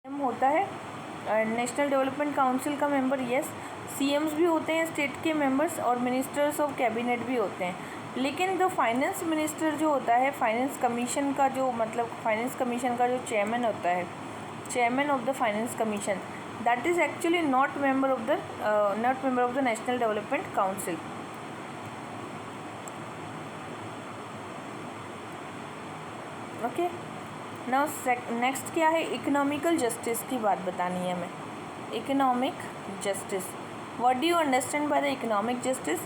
होता है national development council का मेंबर, यस। सीएम्स भी होते हैं स्टेट के मेंबर्स, और मिनिस्टर्स ऑफ कैबिनेट भी होते हैं। लेकिन जो फाइनेंस मिनिस्टर जो होता है, फाइनेंस कमीशन का जो फाइनेंस कमीशन का जो चेयरमैन होता है, chairman of the finance commission, that is actually not member of the national development council. Okay, now next क्या है, इकोनॉमिकल जस्टिस की बात बतानी है हमें। Economic justice, what do you understand by the economic justice?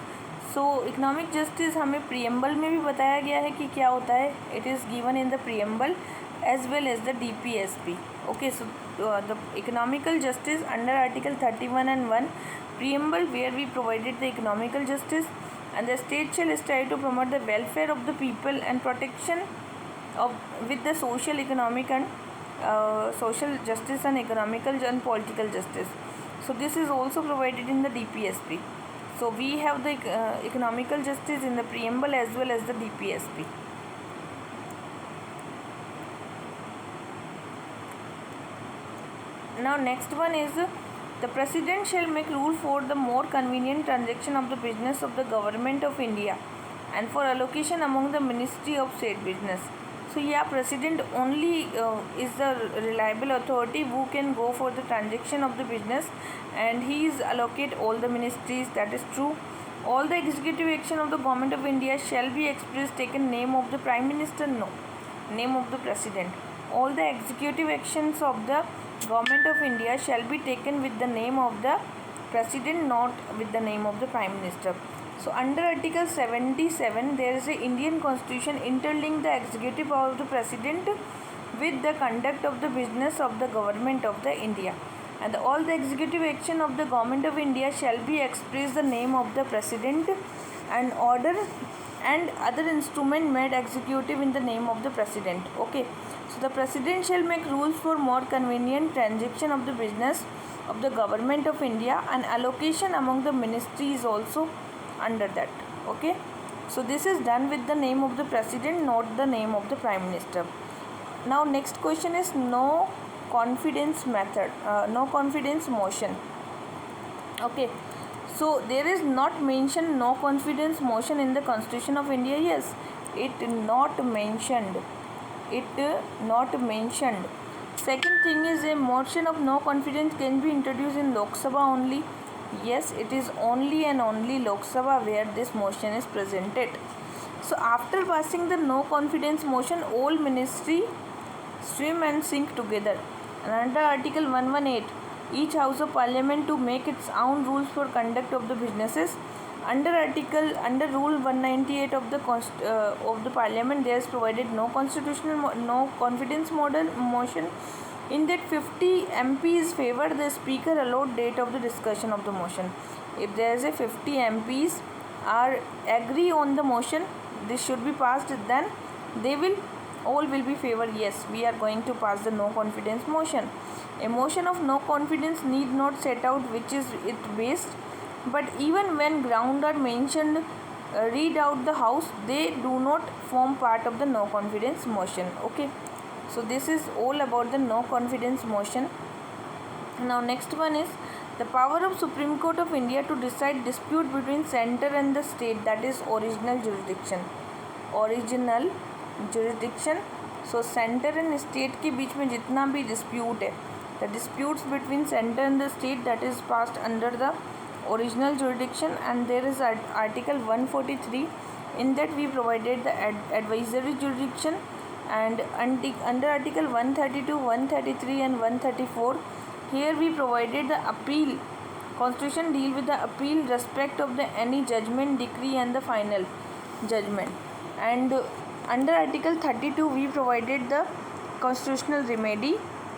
So economic justice हमें preamble में भी बताया गया है कि क्या होता है। It is given in the preamble as well as the DPSP। Okay, so the economical justice under article 31 and 1 preamble, where we provided the economical justice, and the state shall strive to promote the welfare of the people and protection of with the social, economic and social justice and economical and political justice. So this is also provided in the DPSP. So we have the economical justice in the preamble as well as the DPSP. Now next one is the president shall make rule for the more convenient transaction of the business of the government of India and for allocation among the ministry of state business. So yeah, president only is the reliable authority who can go for the transaction of the business, and he is allocate all the ministries. That is true. All the executive action of the government of India shall be expressed taken name of the prime minister, no, name of the president. All the executive actions of the government of India shall be taken with the name of the president, not with the name of the prime minister. So under Article 77, there is a Indian Constitution interlink the executive power of the president with the conduct of the business of the government of the India, and all the executive action of the government of India shall be express the name of the president, and order and other instrument made executive in the name of the president. Okay, so the president shall make rules for more convenient transaction of the business of the government of India and allocation among the ministries also under that. Okay, so this is done with the name of the president, not the name of the prime minister. Now next question is no confidence method, no confidence motion. Okay, so there is not mentioned no confidence motion in the Constitution of India. Yes, it not mentioned, Second thing is a motion of no confidence can be introduced in Lok Sabha only. Yes, it is only and only Lok Sabha where this motion is presented. So after passing the no confidence motion, all ministry swim and sink together. And under Article 118, each House of Parliament to make its own rules for conduct of the businesses. Under Rule 198 of the Parliament, there is provided no confidence motion. In that 50 MPs favor the speaker allowed date of the discussion of the motion. If there is a 50 MPs are agree on the motion, this should be passed, then they will all will be favor, yes, we are going to pass the no confidence motion. A motion of no confidence need not set out which is it based, but even when ground are mentioned, read out the house, they do not form part of the no confidence motion. Okay, so this is all about the no confidence motion. Now next one is the power of Supreme Court of India to decide dispute between center and the state, that is original jurisdiction. So center and state के बीच में जितना भी dispute है, the disputes between center and the state, that is passed under the original jurisdiction. And there is Article 143, in that we provided the advisory jurisdiction, and under Article 132, 133 and 134, here we provided the appeal. Constitution deal with the appeal respect of the any judgment, decree and the final judgment. And under Article 32, we provided the constitutional remedy.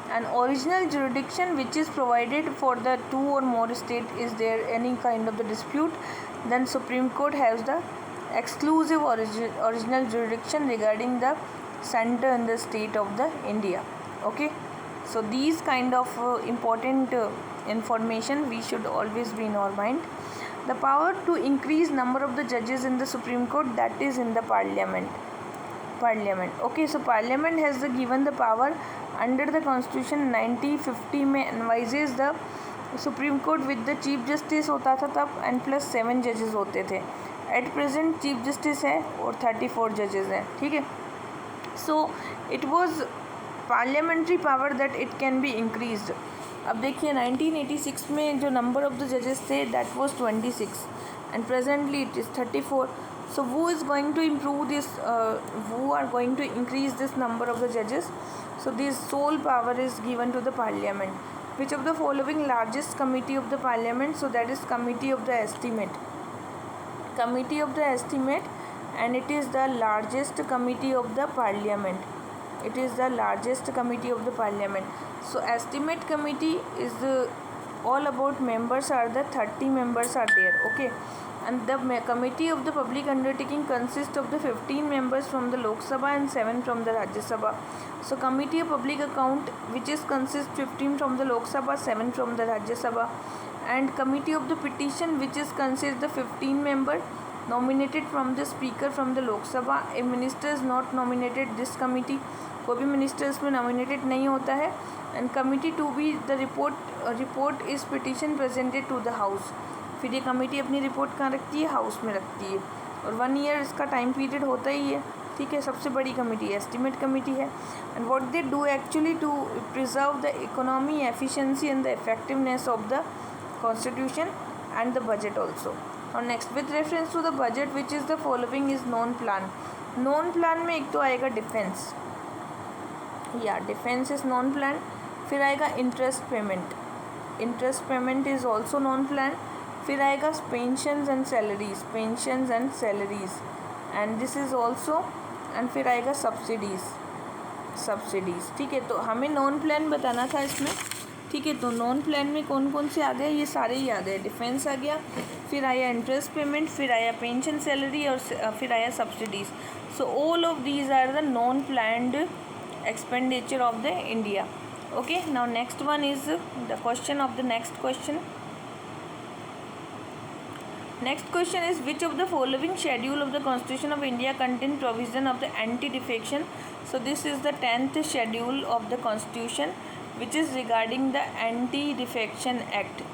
And original jurisdiction, which is provided for the two or more state, is there any kind of the dispute, then Supreme Court has the exclusive original jurisdiction regarding the center and the state of the India. Okay, so these kind of important information we should always be in our mind. The power to increase number of the judges in the Supreme Court, that is in the Parliament. Okay, so Parliament has given the power under the constitution 1950 में envisages the supreme court with the chief justice होता था तब and plus 7 जजेस होते थे. At present chief justice है और 34 जजेस हैं. ठीक है. So it was parliamentary power that it can be increased. अब देखिए 1986 में जो नंबर ऑफ द जजेस थे that was 26 and presently it is 34. So who is going to improve this, who are going to increase this number of the judges? So this sole power is given to the parliament. Which of the following largest committee of the parliament? So that is committee of the estimate. Committee of the estimate, and it is the largest committee of the parliament. It is the largest committee of the parliament. So estimate committee is all about members are the 30 members are there. Okay. And the committee of the public undertaking consists of the 15 members from the Lok Sabha and 7 from the Rajya Sabha. So committee of public account which is consists 15 from the Lok Sabha, 7 from the Rajya Sabha, and committee of the petition which is consists the 15 member nominated from the speaker from the Lok Sabha. A minister is not nominated this committee. कोई भी minister इसमें nominated नहीं होता है. And committee to be the report is petition presented to the house. फिर ये committee अपनी report कहाँ रखती है? हाउस में रखती है. और 1 ईयर इसका टाइम पीरियड होता ही है. ठीक है. सबसे बड़ी कमेटी एस्टिमेट कमेटी है. And what they do actually to preserve the economy, efficiency and the effectiveness of the constitution and the budget also. और next with reference to the budget which is the following is non plan. Non plan में एक तो आएगा defence, या defence is non plan. फिर आएगा interest payment. Interest payment is also non plan. फिर आएगा pensions and salaries and this is also. And फिर आएगा सब्सिडीज़. ठीक है. तो हमें नॉन प्लान बताना था इसमें. ठीक है. तो नॉन प्लान में कौन कौन से आ गए? ये सारे ही आ गए. डिफेंस आ गया, फिर आया इंटरेस्ट पेमेंट, फिर आया पेंशन सैलरी और फिर आया subsidies. So all of these are the non planned expenditure of the India. Okay, now next one is the question of the next question. Next question is which of the following schedule of the Constitution of India contain provision of the anti-defection? So this is the 10th schedule of the Constitution which is regarding the Anti-Defection Act.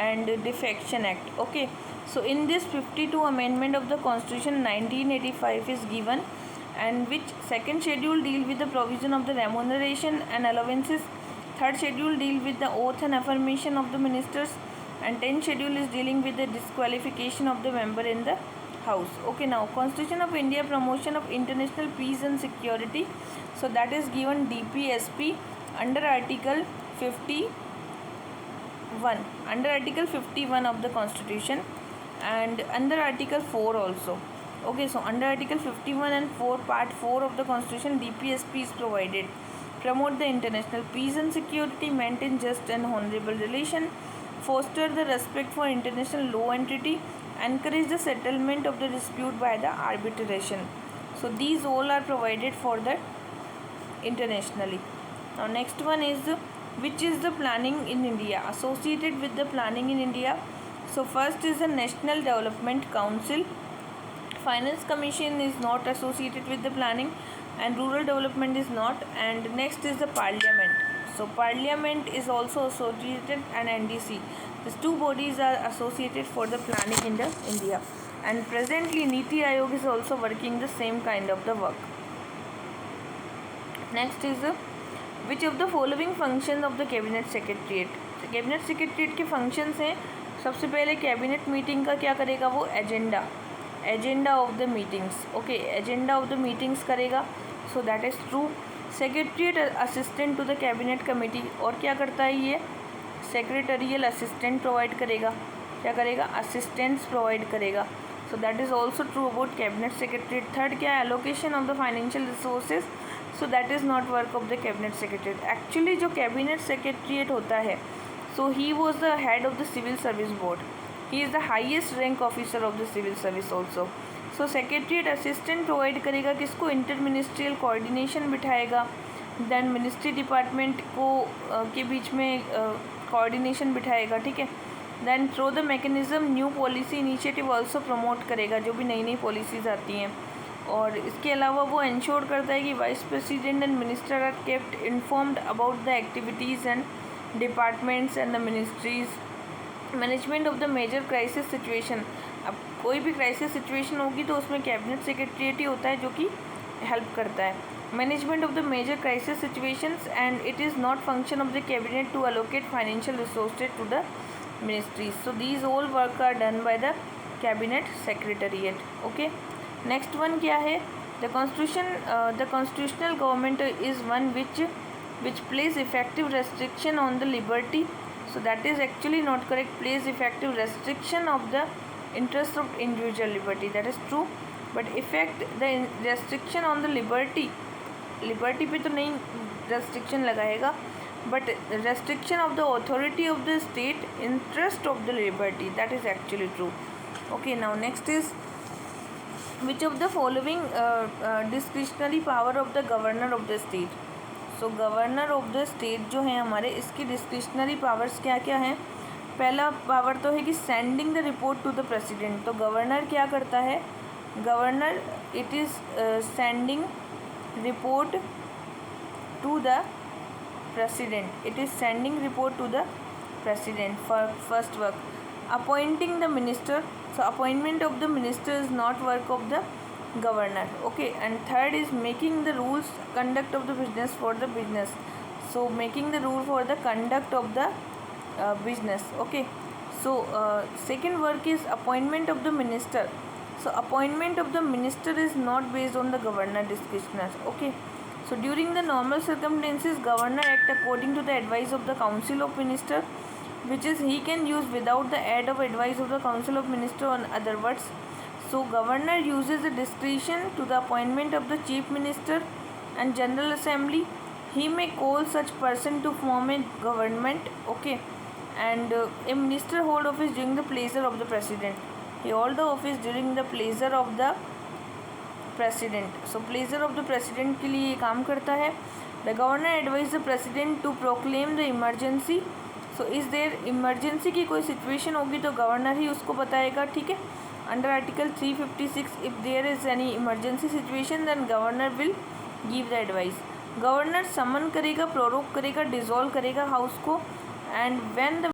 Anti-Defection Act. Okay, so in this 52 amendment of the Constitution 1985 is given, and which second schedule deal with the provision of the remuneration and allowances. Third schedule deal with the oath and affirmation of the ministers, and 10th schedule is dealing with the disqualification of the member in the house. Okay, now Constitution of India promotion of international peace and security. So that is given DPSP under Article 51, under Article 51 of the Constitution, and under Article 4 also. Okay, so under Article 51 and 4 Part 4 of the Constitution, DPSP is provided. Promote the international peace and security, maintain just and honorable relation, foster the respect for international law and treaty, encourage the settlement of the dispute by the arbitration. So these all are provided for the internationally. Now next one is which is the planning in India associated with the planning in India. So first is the National Development Council. Finance Commission is not associated with the planning, and rural development is not. And next is the Parliament. So Parliament is also associated, and NDC. These two bodies are associated for the planning in the India. And presently Niti Aayog is also working the same kind of the work. Next is which of the following functions of the Cabinet Secretariat. Cabinet Secretariat के functions हैं. सबसे पहले cabinet meeting का क्या करेगा? वो agenda of the meetings. Okay, agenda of the meetings करेगा. So that is true. Secretariat assistant to the cabinet committee. और क्या करता है ये? सेक्रेटरियल असिस्टेंट प्रोवाइड करेगा. क्या करेगा? असिस्टेंट्स प्रोवाइड करेगा. So that is also true about cabinet secretariat. Third क्या है? Allocation of the financial resources. So that is not work of the cabinet secretariat. Actually जो कैबिनेट सेक्रेटरीट होता है, so he was the head of the civil service board. He is the highest rank officer of the civil service also. So secretariat assistant provide करेगा किसको? Inter ministerial coordination बिठाएगा. Then ministry department को के बीच में coordination बिठाएगा. ठीक है. Then through the mechanism new policy initiative also promote करेगा, जो भी नई नई पॉलिसीज़ आती हैं. और इसके अलावा वो इंश्योर करता है कि vice president and minister are kept informed about the activities and departments and the ministries. Management of the major crisis situation, अब कोई भी क्राइसिस सिचुएशन होगी तो उसमें कैबिनेट सेक्रेटरीट ही होता है जो कि हेल्प करता है। Management of the major crisis situations and it is not function of the cabinet to allocate financial resources to the ministries, so these all work are done by the cabinet secretariat. Okay, next one क्या है, the constitutional government is one which plays effective restriction on the liberty, so that is actually not correct, plays effective restriction of the interest of individual liberty, that is true, but effect the restriction on the liberty पे तो नहीं restriction लगाएगा, but restriction of the authority of the state interest of the liberty, that is actually true. Okay, now next is which of the following discretionary power of the governor of the state. So governor of the state जो है हमारे, इसकी discretionary powers क्या क्या हैं। पहला power तो है कि sending the report to the president, तो गवर्नर क्या करता है, governor it is sending report to the president, it is sending report to the president for first work. Appointing the minister, so appointment of the minister is not work of the governor. Okay, and third is making the rules conduct of the business for the business, so making the rule for the conduct of the business. Okay, so second work is appointment of the minister, so appointment of the minister is not based on the governor discretion. Okay, so during the normal circumstances governor act according to the advice of the council of minister, which is he can use without the aid of advice of the council of minister. On other words, so governor uses the discretion to the appointment of the chief minister and general assembly. He may call such person to form a government. Okay, and a minister hold office during the pleasure of the president. He hold the office during the pleasure of the president. So pleasure of the president के लिए ये काम करता है। The governor advise the president to proclaim the emergency. So is there emergency की कोई situation होगी तो गवर्नर ही उसको बताएगा, ठीक है। Under Article 356, if there is any emergency situation, then governor will give the advice. Governor summon करेगा, prorogue करेगा, dissolve करेगा हाउस को, and when the